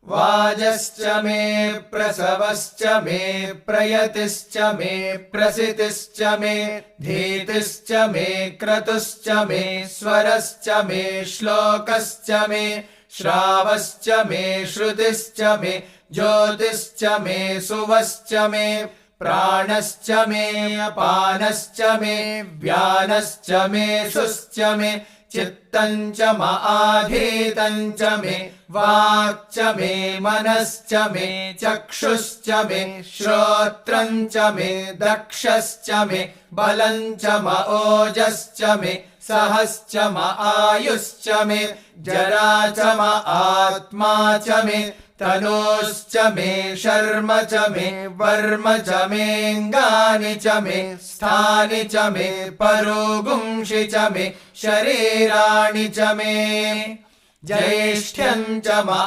वाजश्च मे प्रसवश्च मे प्रयतिश्च मे प्रसितिश्च मे धीतिश्च मे क्रतुश्च मे स्वरश्च मे श्लोकश्च मे श्रावश्च मे श्रुतिश्च मे ज्योतिश्च मे सुवश्च मे प्राणश्च मे अपानश्च मे व्यानश्च मे सुश्च मे चित्तं च मआधीतं च मे वाक् च मे मनश्च मे चक्षुश्च मे श्रोत्रं च मे दक्षश्च मे बलं च म ओजश्च मे सहश्च म आयुश्च मे जरा च म आत्मा च मे तनोश्च मे शर्म च मे वर्म च मेऽङ्गानि च मे स्थानि च मे परोगुंषि च मे शरीराणि च मे ज्येष्ठ्यं च म